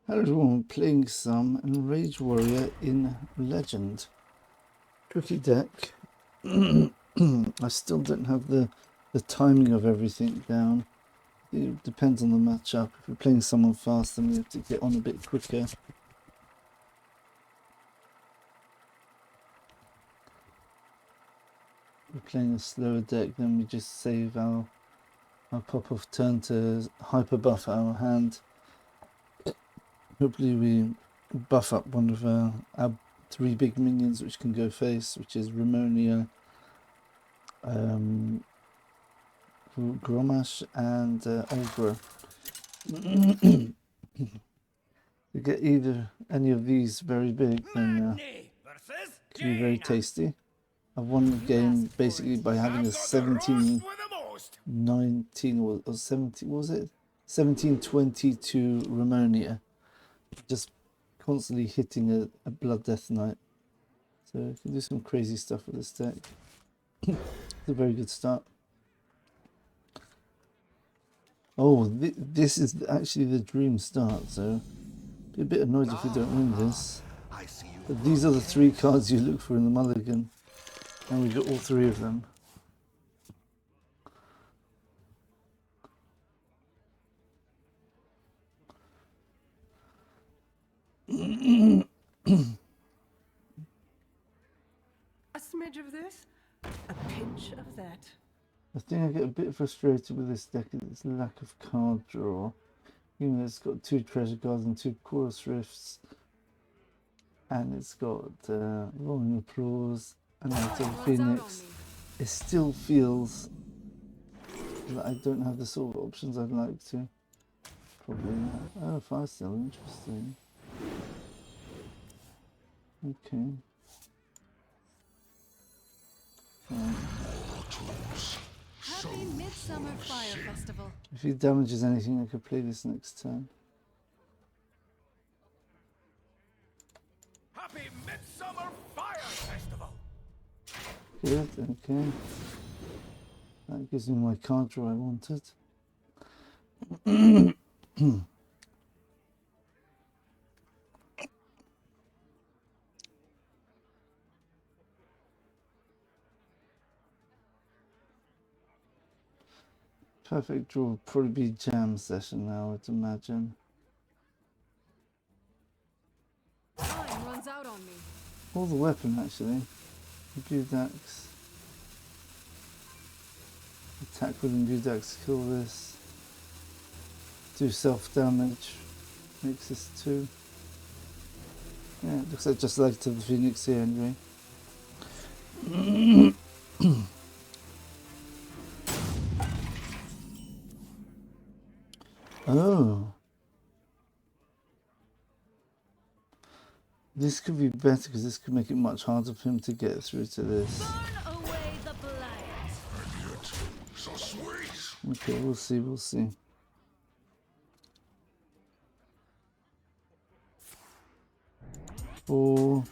Hello everyone, playing some Enrage Warrior in Legend. Tricky deck. I still don't have the timing of everything down. It depends on the matchup. If we're playing someone fast, then we have to get on a bit quicker. If we're playing a slower deck, then we just save our pop-off turn to hyperbuff our hand. Hopefully we buff up one of our 3 big minions which can go face, which is Ramonia, Gromash and Olgra. You get any of these very big, then it can be very tasty. I've won the game basically by having a 17-19 or 17, what was it? 17-22 Ramonia. Just constantly hitting a Blood Death Knight. So you can do some crazy stuff with this deck. It's a very good start. Oh, this is actually the dream start, so be a bit annoyed if we don't win this. But these are the 3 cards you look for in the mulligan, and we got all 3 of them. A smidge of this, a pinch of that. I think I get a bit frustrated with this deck is its lack of card draw. You know, it's got 2 treasure cards and 2 chorus rifts, and it's got Rolling Applause and Night of Phoenix. It still feels that I don't have the sort of options I'd like to. Probably not. Oh, Fire Still, interesting. Okay. Happy Midsummer Fire Festival. If he damages anything, I could play this next turn. Happy Midsummer Fire Festival. Good, okay. That gives me my card draw I wanted. Perfect draw would probably be jam session now, I'd imagine. Time runs out on me. Or the weapon, actually. Dudax. Attack with Dudax, kill this. Do self-damage. Makes this 2. Yeah, it looks like just like to the Phoenix here anyway. Oh. This could be better because this could make it much harder for him to get through to this. Burn away the blight. Okay, we'll see, we'll see. Four.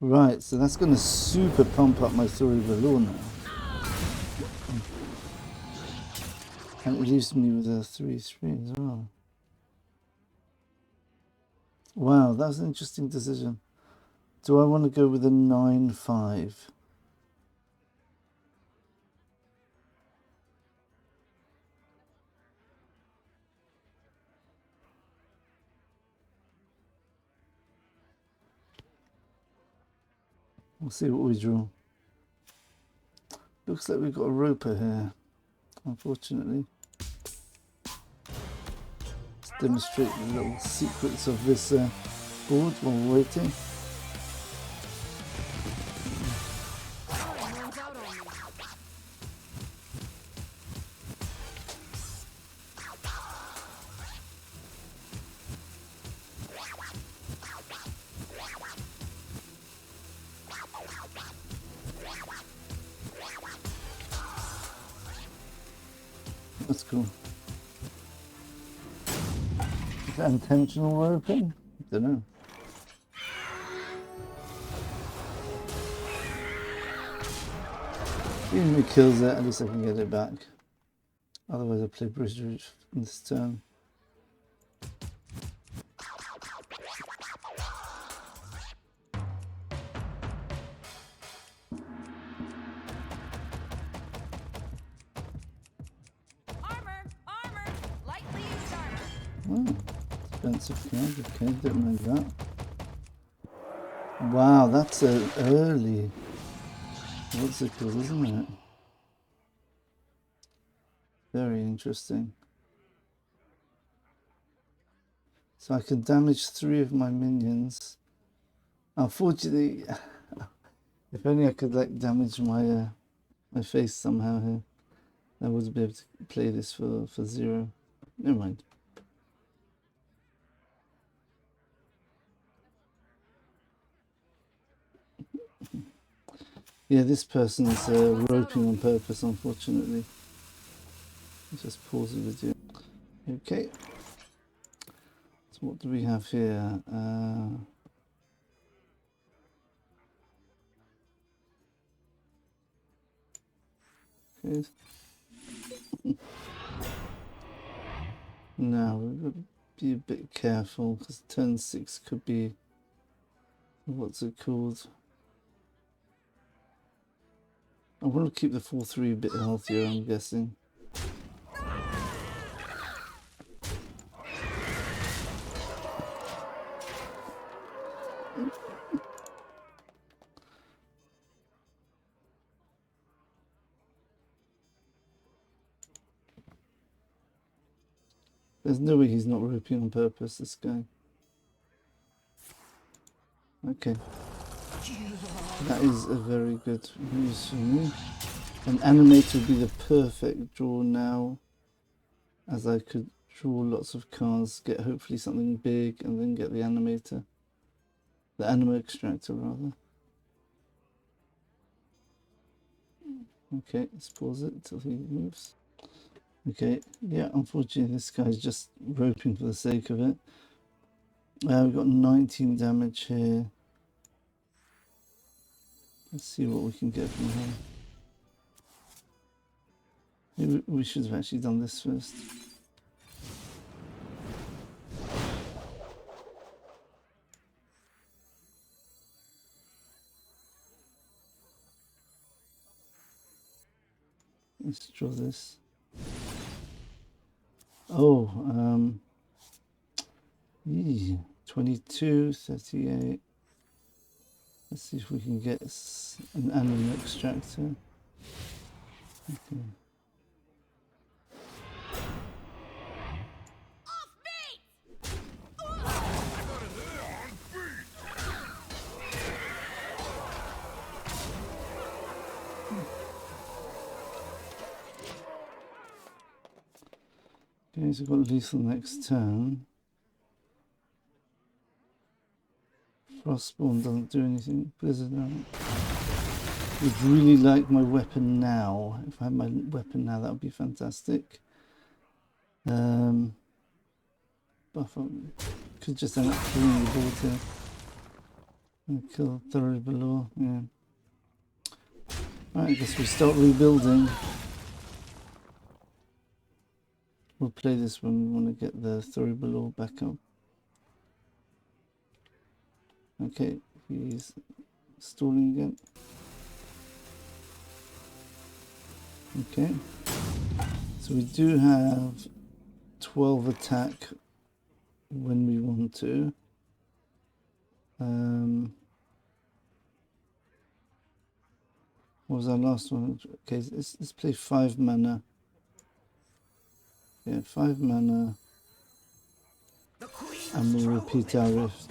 Right, so that's going to super pump up my Story of Allure now. And it leaves me with a 3/3 as well. Wow, that's an interesting decision. Do I want to go with a 9/5? We'll see what we draw. Looks like we've got a roper here, unfortunately. Let's demonstrate the little secrets of this board while we're waiting. Time runs out on me. That's cool. Is that intentional roping? I don't know. Even if he kills it, at least I can get it back. Otherwise I play Bridge in this turn. Oh, expensive card. Okay, didn't know that. Wow, that's early. What's it called, isn't it? Very interesting. So I can damage 3 of my minions. Unfortunately, if only I could like damage my my face somehow here, I would be able to play this for 0. Never mind. Yeah, this person's roping on purpose, unfortunately. Let's just pause the video. Okay. So what do we have here? Okay. Now we've got to be a bit careful because turn 6 could be, what's it called? I want to keep the 4-3 a bit healthier, I'm guessing. There's no way he's not roping on purpose, this guy. Okay. That is a very good news for me. An animator would be the perfect draw now, as I could draw lots of cards, get hopefully something big, and then get the animator. The anima extractor, rather. Okay, let's pause it until he moves. Okay, yeah, unfortunately this guy's just roping for the sake of it. We've got 19 damage here. Let's see what we can get from him. Maybe we should have actually done this first. Let's draw this. Oh, 22, 38. Let's see if we can get an anima extractor. Okay. Okay, so we've got lethal next turn. Frostborn doesn't do anything. Blizzard out. Would really like my weapon now. If I had my weapon now, that would be fantastic. Buff up. Could just end up killing the board here. And kill thoroughly below. Yeah. Alright, I guess we start rebuilding. We'll play this when we want to get the Thoroughly below back up. Okay, he's stalling again. Okay, so we do have 12 attack when we want to. What was our last one? Okay, let's play 5 mana. Yeah, 5 mana. And we'll repeat our rift.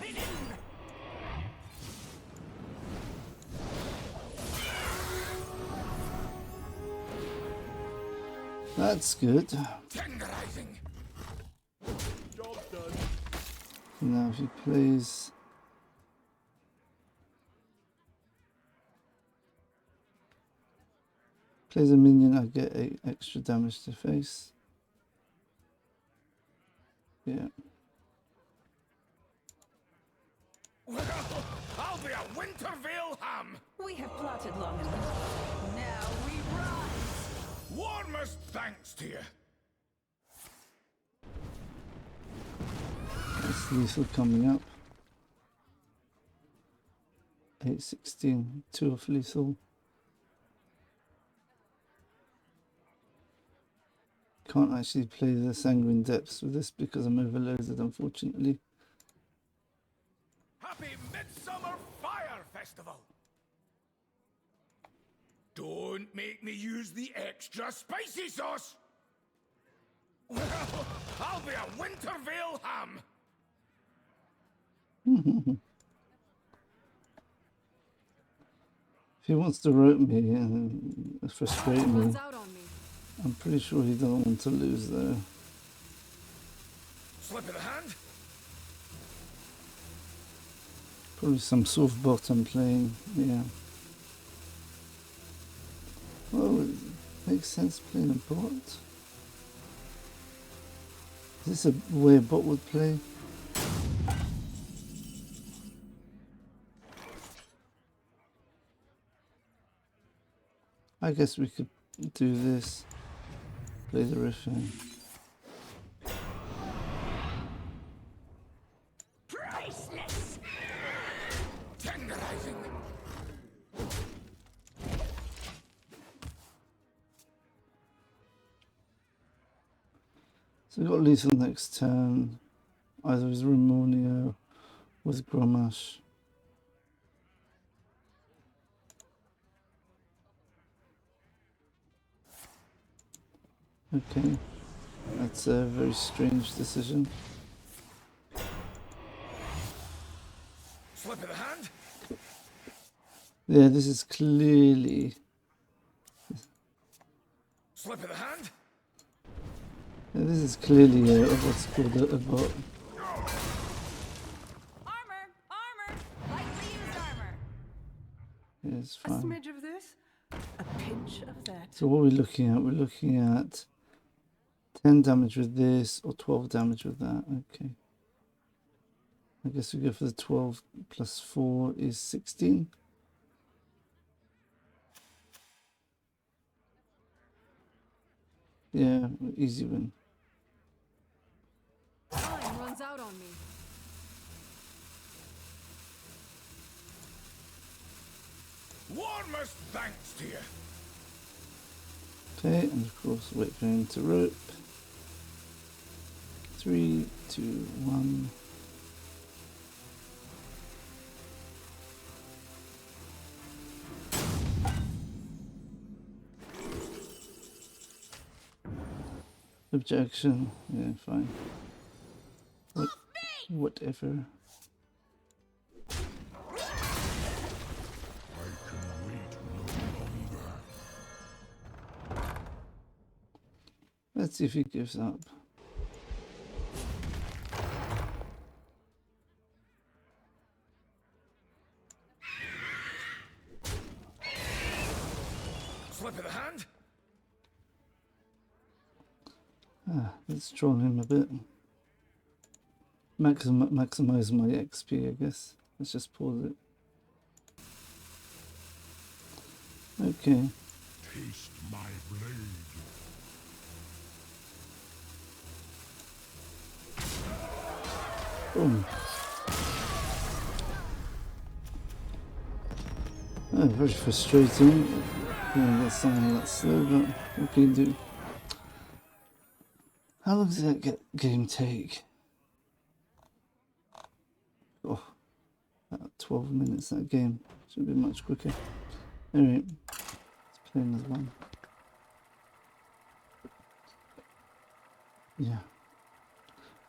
That's good. Tenderizing. Job done. Now if he plays a minion, I get 8 extra damage to face. Yeah. Well, I'll be a Wintervale ham. We have plotted long enough. Now we rise. Warmest thanks to you. That's lethal coming up. 816, 2 of lethal. can't actually play the Sanguine Depths with this because I'm overloaded, unfortunately. Happy Midsummer Fire Festival! Don't make me use the extra spicy sauce! Well, I'll be a Wintervale ham! If he wants to rope me and frustrate Time me, runs out on me. I'm pretty sure he doesn't want to lose though. Slip of the hand? Probably some soft bot I'm playing, yeah. Well, it makes sense playing a bot. Is this a way a bot would play? I guess we could do this. Play the riff in. Priceless! Tenderizing! So we've got lethal next turn. Either with Ramonio with Gromash. Okay, that's a very strange decision. Slip of the hand? Yeah, this is clearly... Slip of the hand? Yeah, this is clearly what's called a bot. Armor! Lightly used armor. Yeah, it's A fine. smidge of this, a pinch of that. So what are we looking at? We're looking at 10 damage with this or 12 damage with that. Okay. I guess we go for the 12 plus 4 is 16. Yeah, easy win. Time runs out on me. Warmest thanks to you. Okay, and of course wait for him to rope. 3, 2, 1. Objection. Yeah, fine. Whatever. Let's see if he gives up. Slip of the hand? Let's troll him a bit. Maximize my XP, I guess. Let's just pause it. Okay. Taste my blade. Boom. Oh, very frustrating. Yeah, that's something that's slow, but what can you do? How long does that game take? Oh, about 12 minutes that game. Should be much quicker. Anyway, let's play another one. Yeah.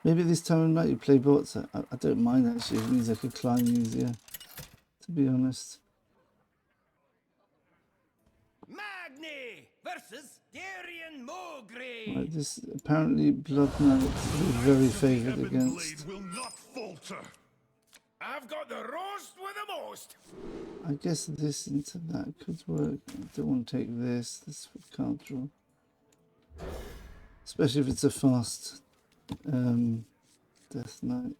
Maybe this time of night you play bots. I don't mind actually. It means I could climb easier, to be honest. Magni versus Darian Mogre. Right, this apparently Blood Knight is very favoured against. Will not falter. I've got the roast with the most. I guess this into that could work. I don't want to take this. This for card draw. Especially if it's a fast Death Knight.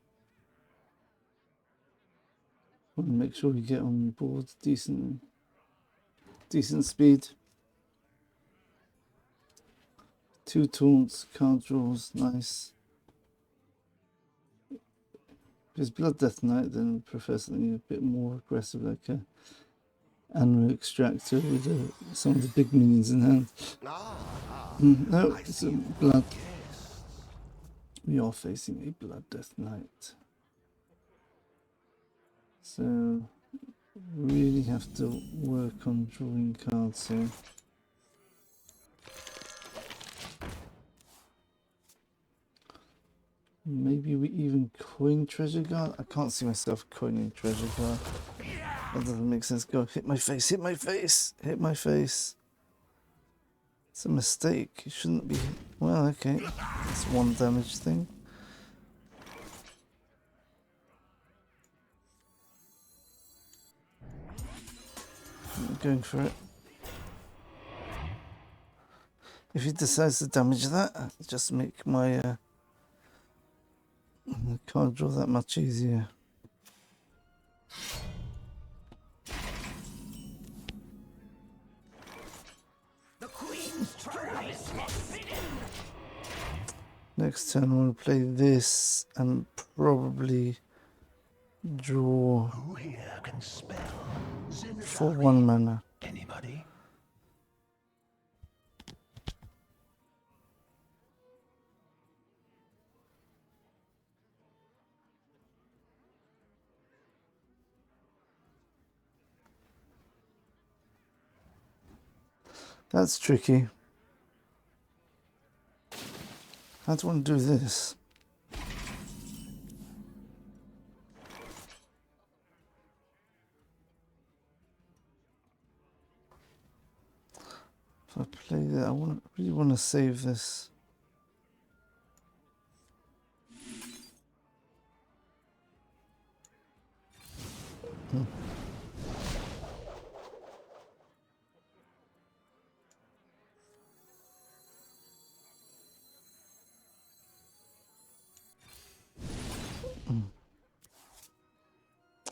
Want to make sure we get on board decent speed. 2 taunts, card draws, nice. If it's Blood Death Knight, then I prefer something a bit more aggressive, like a Anro Extractor with some of the big minions in hand. No, it's a blood. We are facing a Blood Death Knight. So, really have to work on drawing cards here. Maybe we even coin Treasure Guard? I can't see myself coining Treasure Guard. That doesn't make sense. Go, hit my face, hit my face, hit my face. It's a mistake. It shouldn't be. Well, okay. It's one damage thing. I'm going for it. If he decides to damage that, just make my card draw that much easier. The Queen's choice has been. Next turn, we'll play this and probably draw Who here can spell for 1 mana. Anybody? That's tricky. How do I want to do this? If I play that, I really want to save this.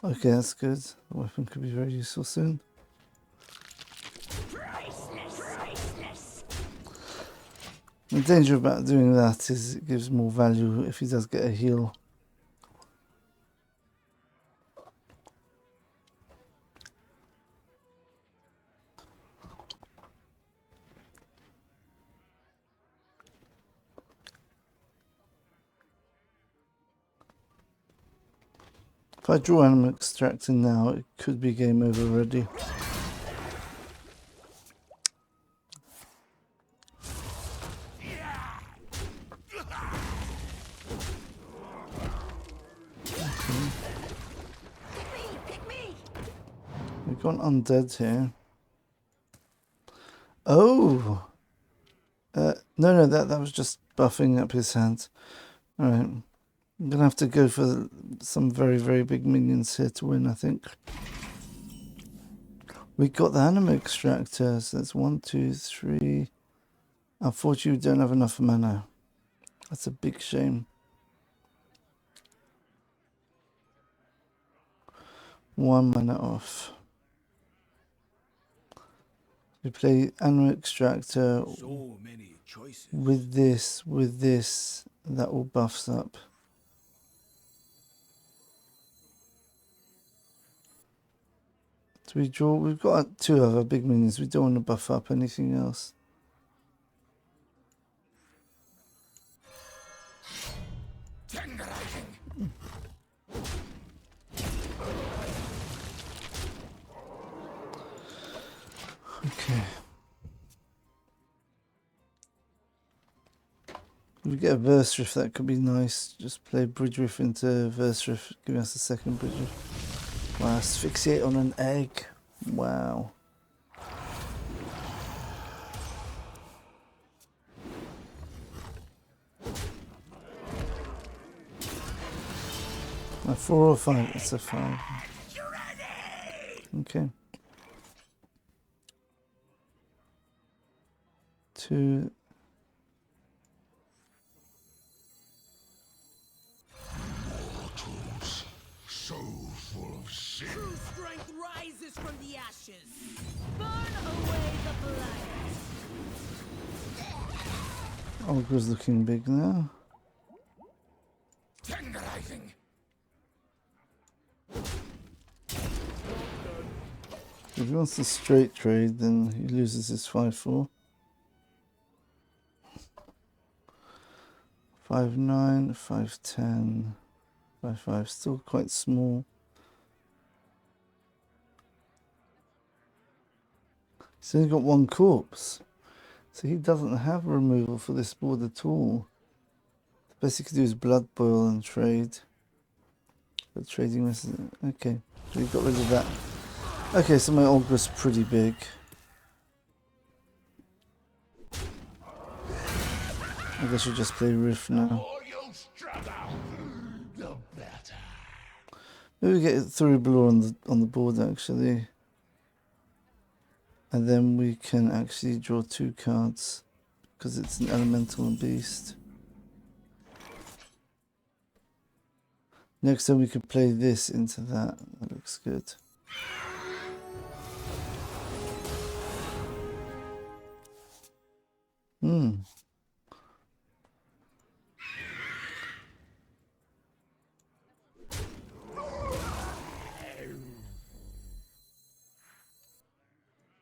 Okay, that's good. The weapon could be very useful soon. The danger about doing that is it gives more value if he does get a heal. If I draw Animal Extractor now, it could be game over already. We've got undead here. Oh! No, that was just buffing up his hand. Alright. I'm going to have to go for some very, very big minions here to win, I think. We got the Anima Extractor, so that's 1, 2, 3. Unfortunately, we don't have enough mana. That's a big shame. 1 mana off. We play Anima Extractor So many choices. with this, that all buffs up. Do we draw? We've got 2 other big minions. We don't want to buff up anything else. Tenderizing. Okay. If we get a Verse Rift, that could be nice. Just play Bridge Rift into Verse Rift, giving us a second Bridge Rift. Wow, asphyxiate on an egg. Wow. A 4 or 5? It's a 5. Okay. 2. So full of sin. True strength rises from the ashes. Burn away the blight. Ogre's looking big now. Tenderizing. If he wants to straight trade, then he loses his 5-4. 5'9", 5'10", 5'5", still quite small. He's only got one corpse, so he doesn't have removal for this board at all. The best he could do is blood boil and trade. But trading this, okay, so he got rid of that. Okay, so my Olgra's pretty big. I guess we'll just play Riff now. More you struggle, the better. Maybe we get through blue on the board actually. And then we can actually draw 2 cards because it's an elemental and beast. Next time we could play this into that. That looks good.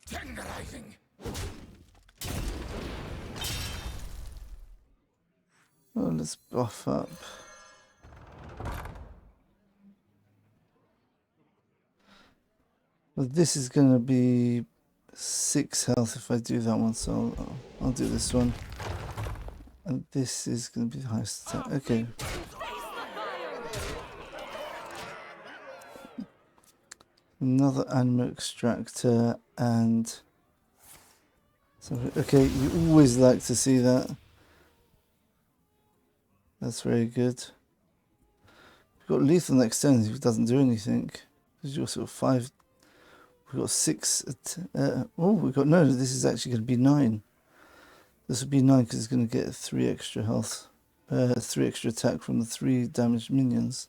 Tenderizing. Oh, let's buff up. Well, this is going to be 6 health if I do that one, so I'll do this one. And this is going to be the highest attack. Okay. Another animal extractor and... So, okay, you always like to see that. That's very good. We've got lethal next turn if it doesn't do anything. Because you're sort of 5... We've got 6... oh, we've got... No, this is actually going to be 9. This would be 9 because it's going to get 3 extra health. 3 extra attack from the 3 damaged minions.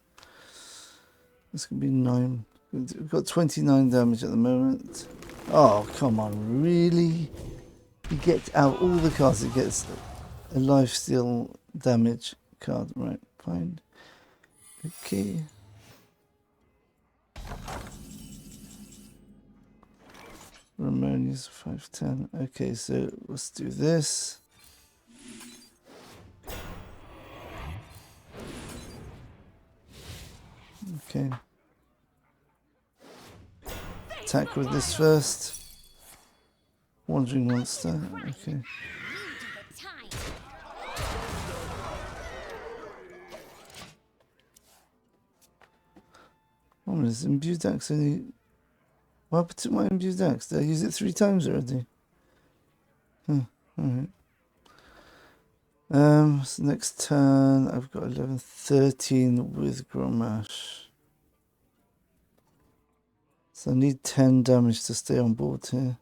This can be 9. We've got 29 damage at the moment. Oh, come on, really? He gets out all the cards. He gets a lifesteal damage card. Right, fine. Okay. Ramoni's 5'10". Okay, so let's do this. Okay. Attack with this first. Wandering monster. Okay. Oh, is imbued axe only... What happened to my imbued axe? Did I use it 3 times already? Alright. So next turn I've got 11, 13 with Gromash. So I need 10 damage to stay on board here.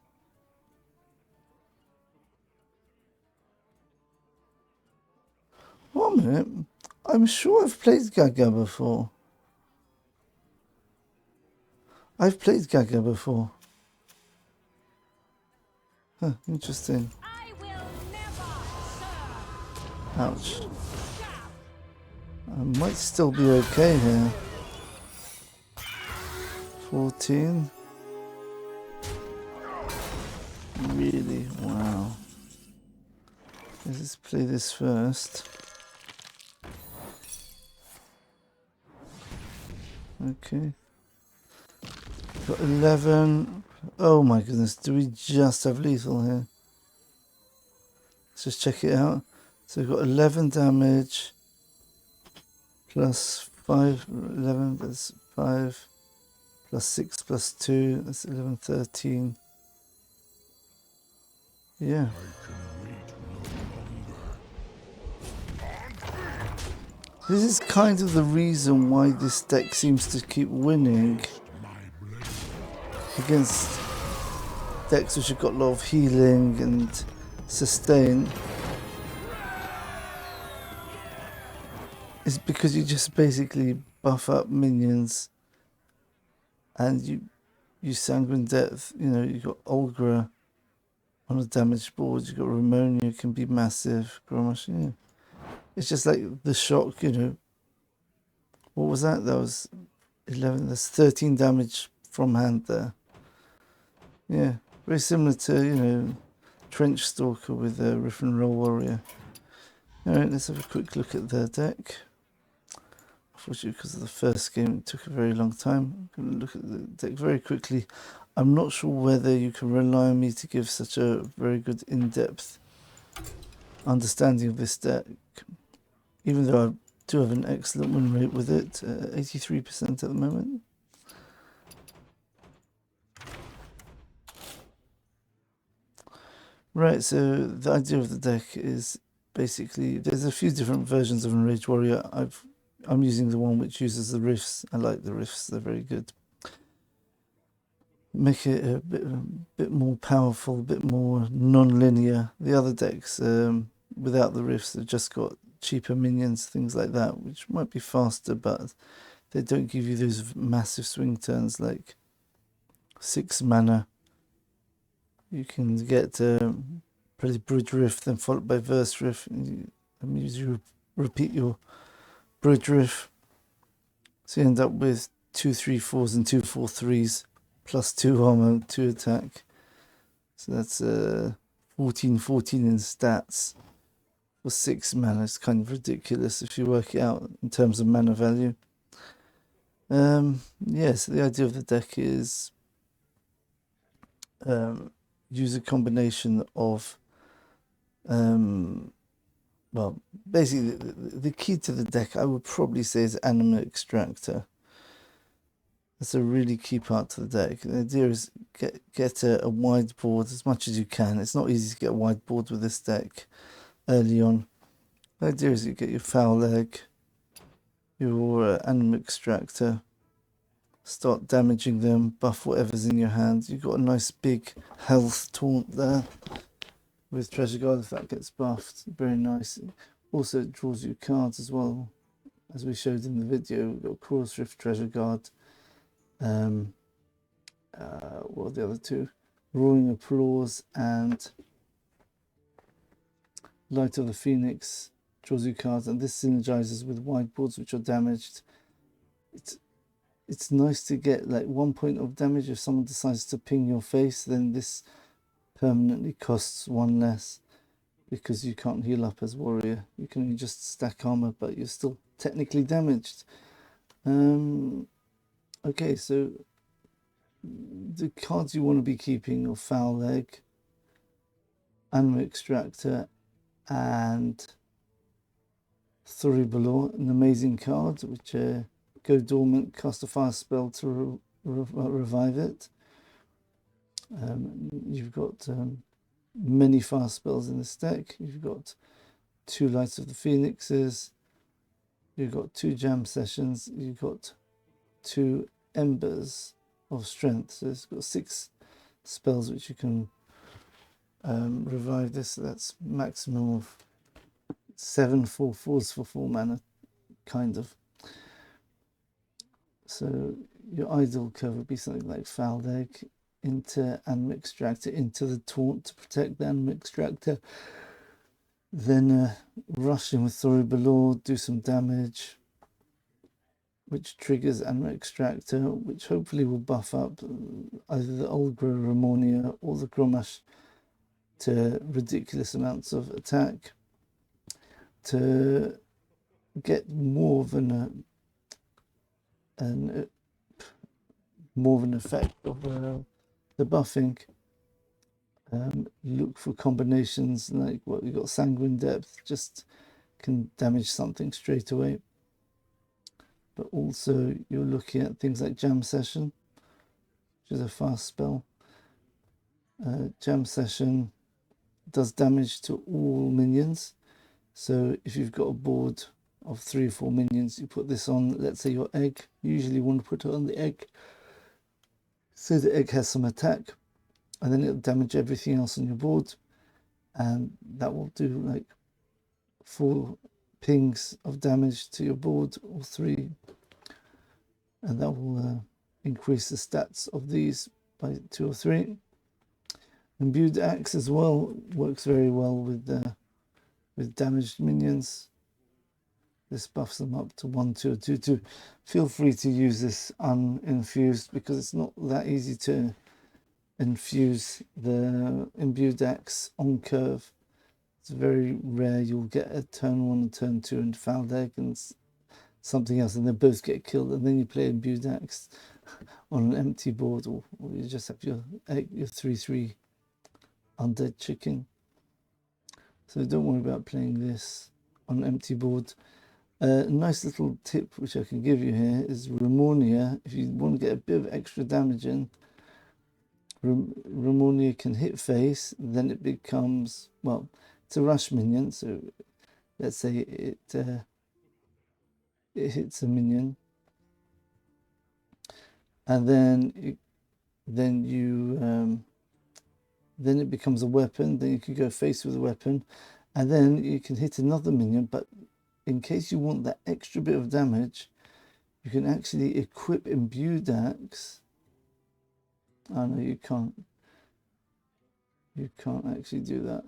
One minute. I'm sure I've played Gaga before. I've played Gaga before. Huh, interesting. I will never serve. Ouch. I might still be okay here. 14. Really? Wow. Let's play this first. Okay. Got 11. Oh my goodness, do we just have lethal here? Let's just check it out. So we've got 11 damage. Plus 5, 11, that's 5. Plus 6, plus 2, that's 11, 13. Yeah. This is kind of the reason why this deck seems to keep winning against decks which have got a lot of healing and sustain. It's because you just basically buff up minions and you sanguine depth. You know, you got Olgra on a damaged board, you got Ramonia can be massive, Gromash, yeah. It's just like the shock, you know. What was that? That was 11, that's 13 damage from hand there. Yeah, very similar to, you know, Trench Stalker with Riff and Roll Warrior. Alright, let's have a quick look at their deck. Unfortunately, because of the first game, it took a very long time. I'm going to look at the deck very quickly. I'm not sure whether you can rely on me to give such a very good in-depth understanding of this deck, even though I do have an excellent win rate with it, 83% at the moment. Right, so the idea of the deck is basically, there's a few different versions of Enrage Warrior. I'm using the one which uses the riffs. I like the riffs, they're very good. Make it a bit more powerful, a bit more non-linear. The other decks, without the riffs, they've just got cheaper minions, things like that, which might be faster, but they don't give you those massive swing turns like 6 mana. You can get pretty bridge riff, then followed by verse riff, and you repeat your bridge riff, so you end up with 2 3/4s and 2 4/3s plus 2 armor, 2 attack. So that's 14 in stats for 6 mana. It's kind of ridiculous if you work it out in terms of mana value. Yeah, so the idea of the deck is use a combination of well, basically the key to the deck, I would probably say, is Anima Extractor. That's a really key part to the deck. The idea is get a wide board as much as you can. It's not easy to get a wide board with this deck early on. The idea is you get your foul leg, your Anima Extractor, start damaging them, buff whatever's in your hand. You've got a nice big health taunt there with Treasure Guard if that gets buffed. Very nice. Also, it draws you cards as well, as we showed in the video. We've got Chorus Rift, Treasure Guard. What are the other two? Roaring Applause and Light of the Phoenix draws you cards, and this synergizes with wide boards which are damaged. It's nice to get like 1 point of damage if someone decides to ping your face. Then this permanently costs 1 less because you can't heal up as warrior. You can only just stack armor, but you're still technically damaged. Okay, so the cards you want to be keeping are Foul Leg, Anima Extractor, and Thuribalor, an amazing card, which go dormant, cast a fire spell to revive it. You've got many fire spells in this deck. You've got 2 Lights of the Phoenixes, you've got 2 Jam Sessions, you've got 2 Embers of Strength. So it's got 6 spells which you can revive this. So that's maximum of 7 4/4s for 4 mana, kind of. So your ideal cover would be something like Foul Leg into Anima Extractor, into the Taunt to protect the Anima Extractor. Then rush in with Thuribalor, do some damage, which triggers Anima Extractor, which hopefully will buff up either the Old Grow Ramonia or the Grommash to ridiculous amounts of attack to get more of an effect of the buffing. Look for combinations like what we got. Sanguine Depth just can damage something straight away, but also you're looking at things like Jam Session, which is a fast spell. Jam Session does damage to all minions, so if you've got a board of 3 or 4 minions, you put this on, let's say your egg. You usually want to put it on the egg so the egg has some attack, and then it'll damage everything else on your board, and that will do like 4 pings of damage to your board, or 3, and that will increase the stats of these by 2 or 3. Imbued Axe as well works very well with damaged minions. This buffs them up to 1, 2, or 2, 2. Feel free to use this uninfused because it's not that easy to infuse the Imbued Axe on curve. It's very rare you'll get a turn 1 and turn 2 and foul leg and something else, and they both get killed, and then you play imbued axe on an empty board, or you just have your 3/3 undead chicken. So don't worry about playing this on an empty board. A nice little tip which I can give you here is Ramonia. If you want to get a bit of extra damage in, Ramonia can hit face, then it becomes, well, it's a rush minion, so let's say it hits a minion, and then it becomes a weapon. Then you can go face with a weapon, and then you can hit another minion. But in case you want that extra bit of damage, you can actually equip imbued axe. Oh no, you can't. You can't actually do that,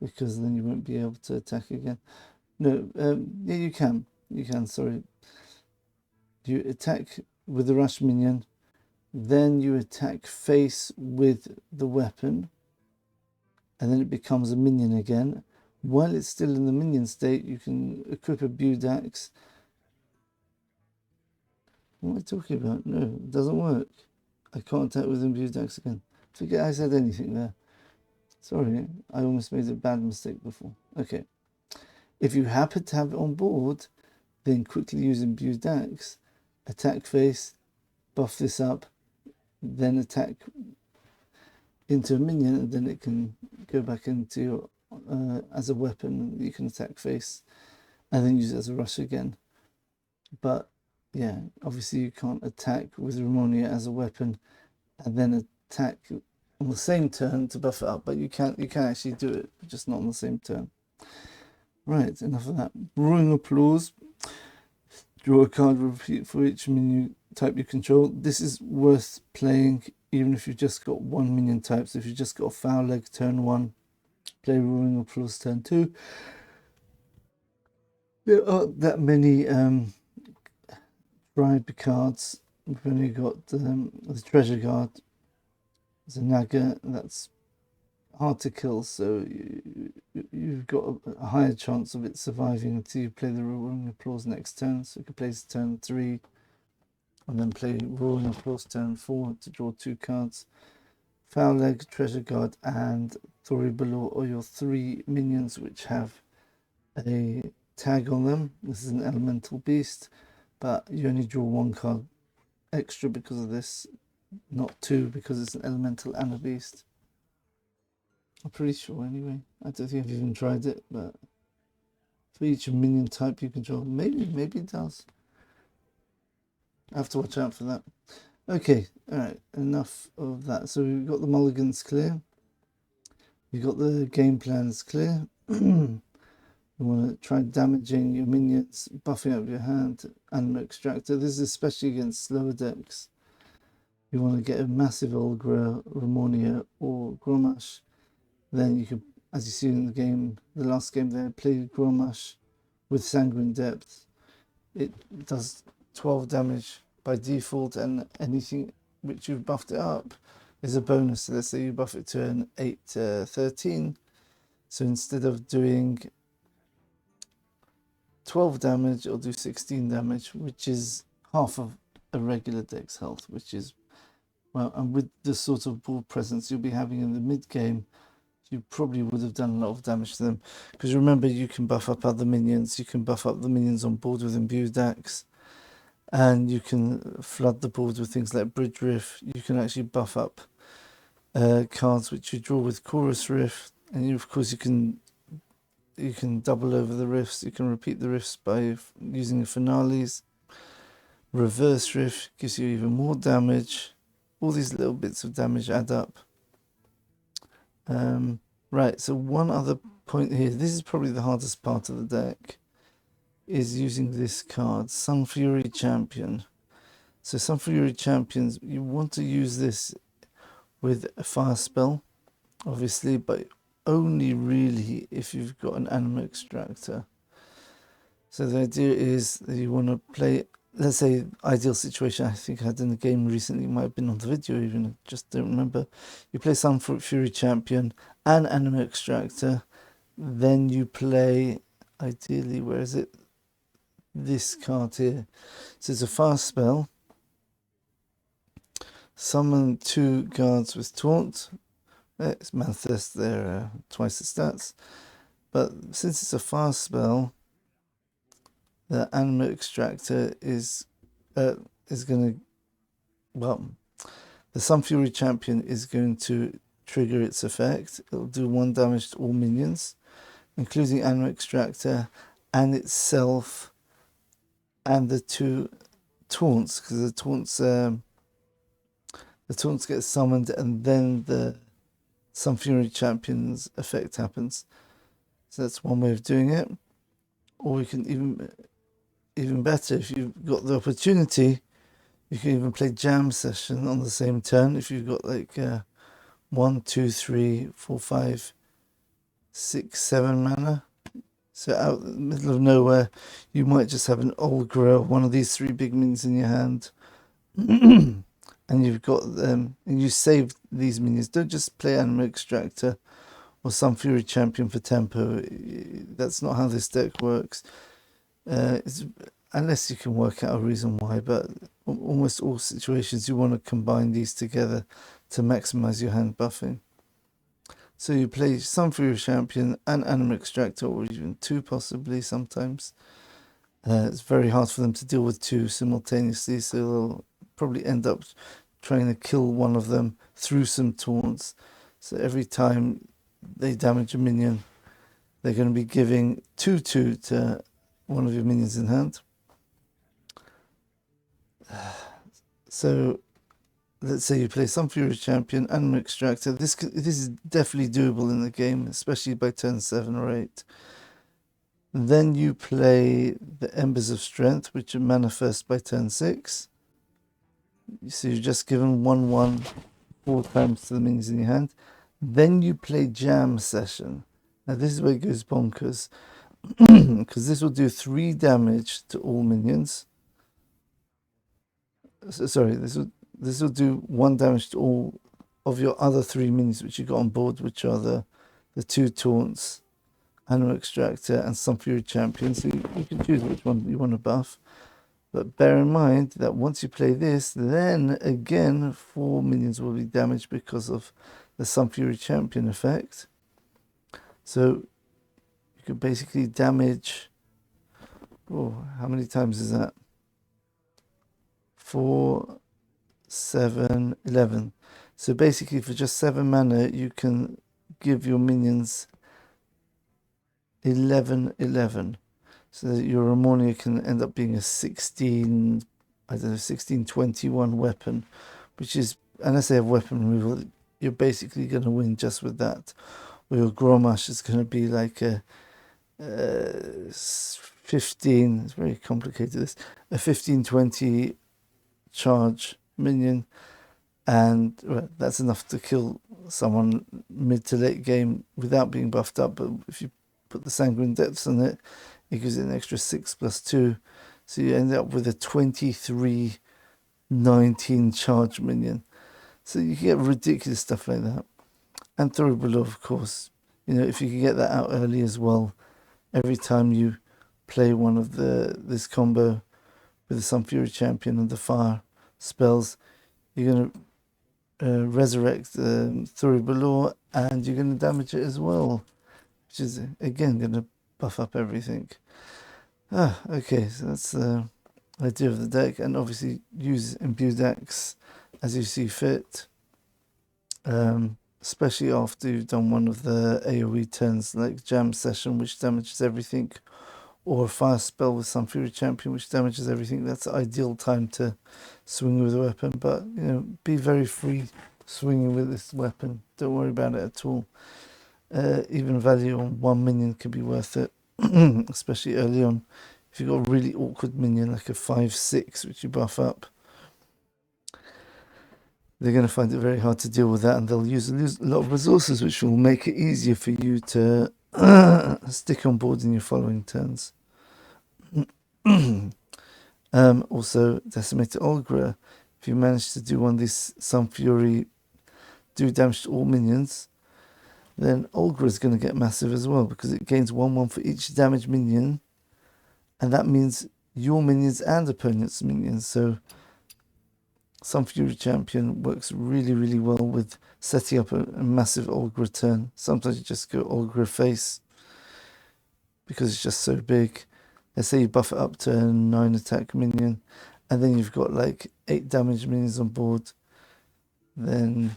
because then you won't be able to attack again. No, yeah, you can. You can, sorry. You attack with the rush minion, then you attack face with the weapon, and then it becomes a minion again. While it's still in the minion state, you can equip a imbued axe. What am I talking about? No, it doesn't work. I can't attack with imbued axe again. Forget I said anything there. Sorry, I almost made a bad mistake before. Okay. If you happen to have it on board, then quickly use imbued axe, attack face, buff this up, then attack into a minion, and then it can go back into your, as a weapon. You can attack face and then use it as a rush again. But yeah, obviously you can't attack with Ramonia as a weapon and then attack on the same turn to buff it up, but you can actually do it, just not on the same turn. Right, enough of that. Roaring Applause. Draw a card, repeat for each minion type you control. This is worth playing even if you've just got one minion type. So if you've just got a foul leg turn 1, play Roaring Applause turn 2. There aren't that many tribe cards. We've only got the treasure guard, Zanaga, that's hard to kill, so you've got a higher chance of it surviving until you play the Roaring Applause next turn. So you can play turn 3 and then play Roaring Applause turn 4 to draw 2 cards. Foul Leg, Treasure Guard and Thori Below are your 3 minions which have a tag on them. This is an elemental beast, but you only draw 1 card extra because of this, not 2 because it's an elemental and a beast. I'm pretty sure anyway. I don't think I've even tried it, but for each minion type you control, maybe it does. I have to watch out for that. Okay, alright, enough of that. So we've got the mulligans clear. We've got the game plans clear. You want to try damaging your minions, buffing up your hand, Animal Extractor. This is especially against slower decks. You want to get a massive Olgra, Ramonia or Gromash. Then you can, as you see in the game, the last game there, play Gromash with Sanguine Depth. It does 12 damage by default, and anything which you've buffed it up is a bonus. So let's say you buff it to an 8-13. So instead of doing 12 damage, it'll do 16 damage, which is half of a regular deck's health, which is, well, and with the sort of board presence you'll be having in the mid game, you probably would have done a lot of damage to them. Because remember, you can buff up other minions, you can buff up the minions on board with imbued axe, and you can flood the board with things like Bridge Rift. You can actually buff up cards which you draw with Chorus Rift, and you, of course you can double over the rifts. You can repeat the rifts by using the finales. Reverse Rift gives you even more damage. All these little bits of damage add up. Right, so one other point here, this is probably the hardest part of the deck, is using this card, Sun Fury Champion. So Sun Fury Champions, you want to use this with a fire spell, obviously, but only really if you've got an Animal Extractor. So the idea is that you want to play, let's say, ideal situation I think I had in the game recently, might have been on the video even, I just don't remember. You play Sun Fury Champion and Animal Extractor, then you play, ideally, where is it? This card here. So it's a fast spell. Summon 2 guards with taunt. It's manifest, they're twice the stats. But since it's a fast spell, the Anima Extractor is going to, well, the Sun Fury Champion is going to trigger its effect. It'll do 1 damage to all minions, including Anima Extractor and itself, and the 2 taunts, because the taunts get summoned and then the Sun Fury Champion's effect happens. So that's one way of doing it. Or we can even better, if you've got the opportunity, you can even play Jam Session on the same turn. If you've got like 1, 2, 3, 4, 5, 6, 7 mana. So out in the middle of nowhere, you might just have an Olgra, one of these 3 big minions in your hand. And you've got them, and you save these minions. Don't just play Anima Extractor or Sun Fury Champion for tempo. That's not how this deck works. Unless you can work out a reason why, but almost all situations you want to combine these together to maximize your hand buffing. So you play Sun Fury Champion and Anima Extractor, or even 2 possibly sometimes. It's very hard for them to deal with 2 simultaneously, so they'll probably end up trying to kill one of them through some taunts. So every time they damage a minion, they're going to be giving 2/2 to one of your minions in hand. So let's say you play Sun Fury Champion, Anima Extractor. This is definitely doable in the game, especially by turn 7 or 8. Then you play the Embers of Strength, which are manifest by turn 6. So you're just given 1/1 4 times to the minions in your hand. Then you play Jam Session. Now this is where it goes bonkers, because this will do 3 damage to all minions. Sorry, this will do 1 damage to all of your other 3 minions which you got on board, which are the 2 taunts, Anima Extractor, and Sun Fury Champion. So you can choose which one you want to buff. But bear in mind that once you play this, then again 4 minions will be damaged because of the Sun Fury Champion effect. So you can basically damage, how many times is that? 4, 7, 11. So basically for just 7 mana, you can give your minions 11. So that your Ammonia can end up being a 16-21 weapon, which is, unless they have weapon removal, you're basically going to win just with that. Or your Gromash is going to be like a 15, it's very complicated this, a 15-20 charge minion, and that's enough to kill someone mid to late game without being buffed up. But if you put the Sanguine Depths on it, it gives it an extra 6+2, so you end up with a 23-19 charge minion. So you can get ridiculous stuff like that. And Thoroughbred, of course, if you can get that out early as well, every time you play one of this combo with the Sun Fury Champion and the fire spells, you're going to resurrect Thoroughbred, and you're going to damage it as well, which is again going to buff up everything. Okay, so that's the idea of the deck, and obviously use Imbued Axe as you see fit, especially after you've done one of the AoE turns like Jam Session, which damages everything, or a fire spell with Sun Fury Champion, which damages everything. That's the ideal time to swing with a weapon, but be very free swinging with this weapon. Don't worry about it at all. Even value on 1 minion could be worth it, especially early on. If you've got a really awkward minion like a 5/6 which you buff up, they're going to find it very hard to deal with that, and they'll use a lot of resources, which will make it easier for you to stick on board in your following turns. Also, Decimated Olgra. If you manage to do one of these Sun Fury, do damage to all minions, then Olgra is going to get massive as well, because it gains 1/1 for each damage minion, and that means your minions and opponent's minions. So Sun Fury Champion works really, really well with setting up a massive Olgra turn. Sometimes you just go Olgra face because it's just so big. Let's say you buff it up to a 9 attack minion, and then you've got like 8 damage minions on board. Then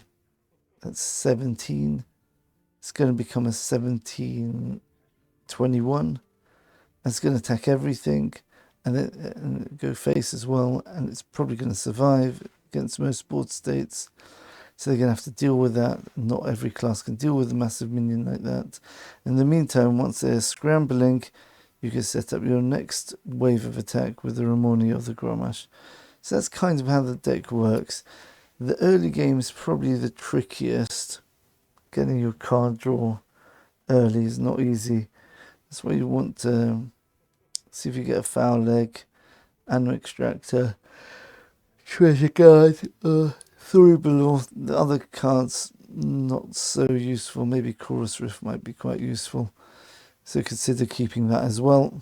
that's 17. It's going to become a 17/21. It's going to attack everything, and then go face as well, and it's probably going to survive against most board states. So they're going to have to deal with that. Not every class can deal with a massive minion like that. In the meantime, once they're scrambling, you can set up your next wave of attack with the Ramoni or the Grommash. So that's kind of how the deck works. The early game is probably the trickiest. Getting your card draw early is not easy. That's why you want to see if you get a Foul Leg, Anno Extractor, Treasure Guard, Thuribalor. The other cards not so useful. Maybe Chorus Rift might be quite useful, so consider keeping that as well.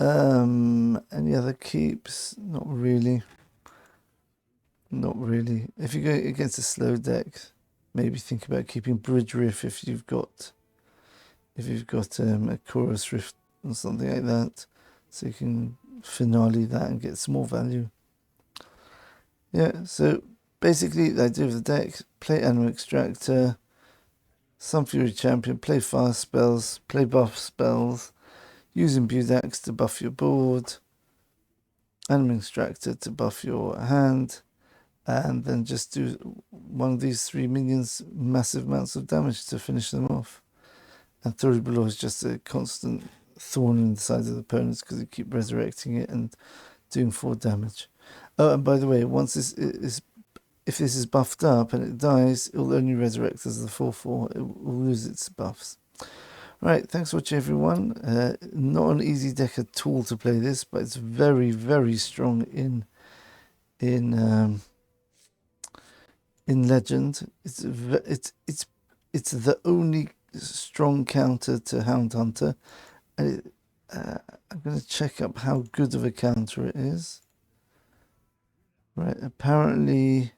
Any other keeps? Not really. Not really. If you go against a slow deck, maybe think about keeping Bridge Rift if you've got a Chorus Rift or something like that, so you can finale that and get some more value. Yeah, so basically the idea of the deck: play Anno Extractor, Sun Fury Champion, play fast spells, play buff spells, use Imbued Axe to buff your board, Anno Extractor to buff your hand, and then just do one of these 3 minions massive amounts of damage to finish them off. And Thuribalor is just a constant thorn in the side of the opponents because you keep resurrecting it and doing 4 damage. Oh, and by the way, once if this is buffed up and it dies, it will only resurrect as the 4/4. It will lose its buffs. Right, thanks for watching, everyone. Not an easy deck at all to play this, but it's very, very strong in Legend. It's the only strong counter to Hound Hunter, and I'm going to check up how good of a counter it is. Right, apparently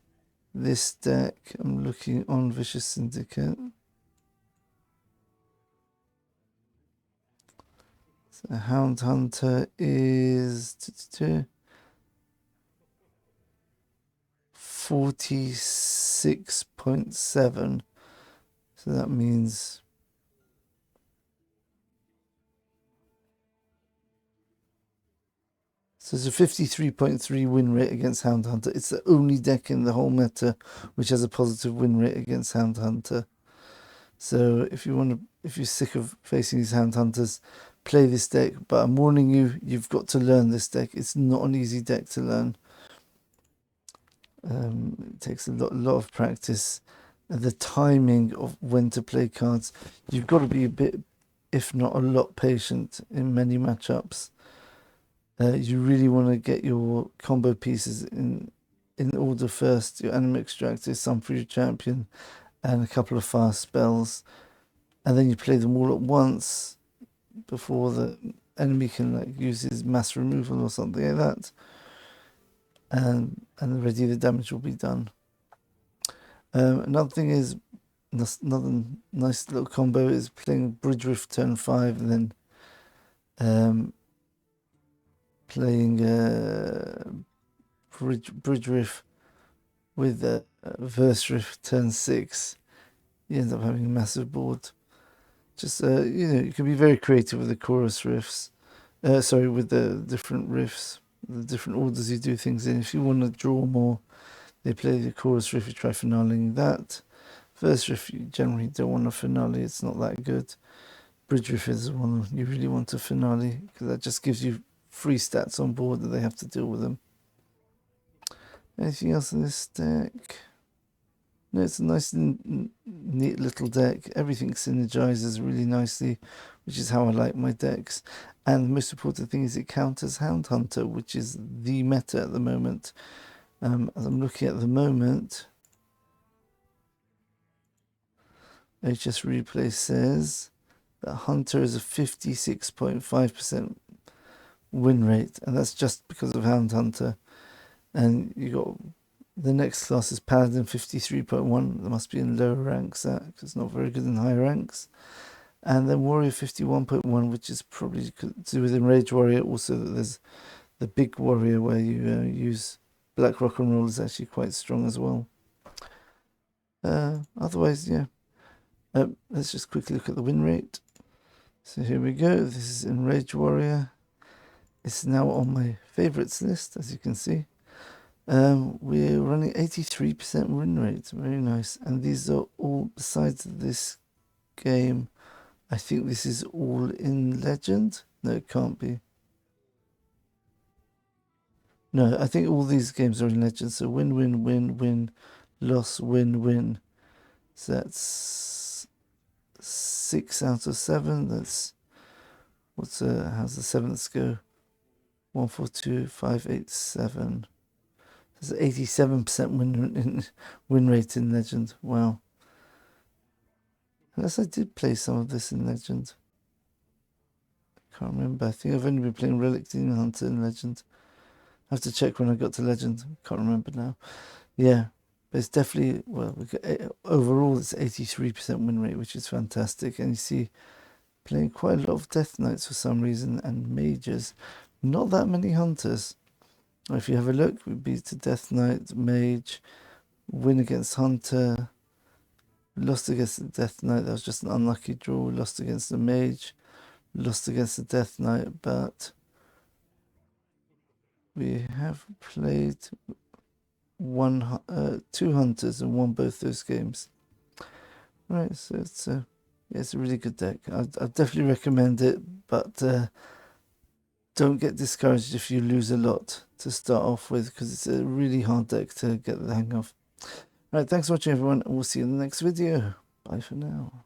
this deck, I'm looking on Vicious Syndicate. So Hound Hunter is 46.7. So that means there's a 53.3 win rate against Hound Hunter. It's the only deck in the whole meta which has a positive win rate against Hound Hunter. So if you're sick of facing these Hound Hunters, play this deck. But I'm warning you, you've got to learn this deck. It's not an easy deck to learn. It takes a lot of practice. And the timing of when to play cards, you've got to be a bit, if not a lot, patient in many matchups. You really want to get your combo pieces in order first. Your Anno Extractor, Sun Fury Champion, and a couple of fast spells, and then you play them all at once before the enemy can use his mass removal or something like that, and already the damage will be done. Another thing is, another nice little combo is playing Bridge Rift turn 5 and then playing Bridge Rift with Verse Rift turn 6. You end up having a massive board. Just you can be very creative with the Chorus Rifts. With the different Rifts, the different orders you do things in. If you want to draw more, they play the Chorus Rift, you try finaling that. Verse Rift, you generally don't want to finale, it's not that good. Bridge Rift is the one you really want to finale, because that just gives you free stats on board that they have to deal with them. Anything else in this deck? No, it's a nice and neat little deck. Everything synergizes really nicely, which is how I like my decks. And the most important thing is it counters Hound Hunter, which is the meta at the moment. As I'm looking at the moment, HS Replay says that Hunter is a 56.5% win rate, and that's just because of Hound Hunter. And you got the next class is Paladin 53.1. That must be in lower ranks, that because it's not very good in high ranks. And then Warrior 51.1, which is probably to do with Enrage Warrior. Also, there's the big Warrior where you use Black Rock and Roll is actually quite strong as well. Otherwise, yeah. Let's just quickly look at the win rate. So here we go. This is Enrage Warrior. It's now on my favorites list, as you can see. We're running 83% win rate. Very nice. And these are all, besides this game, I think this is all in Legend. No, it can't be. No, I think all these games are in Legend. So win, win, win, win, loss, win, win. So that's 6 out of 7. That's how's the 7th go? 1, 4, 2, 5, 8, 7. There's 87% win rate in Legend. Wow. Unless I did play some of this in Legend. I can't remember. I think I've only been playing Relic Demon Hunter in Legend. I have to check when I got to Legend. Can't remember now. Yeah. But it's definitely, well, overall it's 83% win rate, which is fantastic. And you see, playing quite a lot of Death Knights for some reason, and Mages. Not that many Hunters. If you have a look, we beat a Death Knight, Mage, win against Hunter, lost against the Death Knight. That was just an unlucky draw. Lost against the Mage, lost against the Death Knight, but we have played 2 Hunters and won both those games. Right, so it's a really good deck. I definitely recommend it, but don't get discouraged if you lose a lot to start off with, because it's a really hard deck to get the hang of. Right, thanks for watching everyone, and we'll see you in the next video. Bye for now.